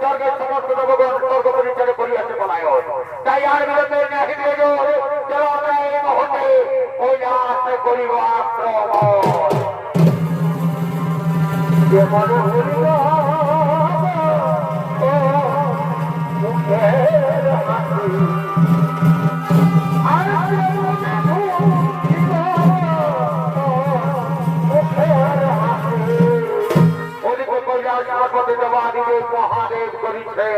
স্বর্গের সমস্ত দেবগণ স্বর্গ পরিচয় করিয়াছে বলায়। তাই আর বিরত নাহি চলো আমরা এই মুহূর্তে কৈলাস করিব আক্রমণ। যেমন হইল মুখের হাসি আর কৈলাস পর্বতে জবানিবে মহাদেব করিছে।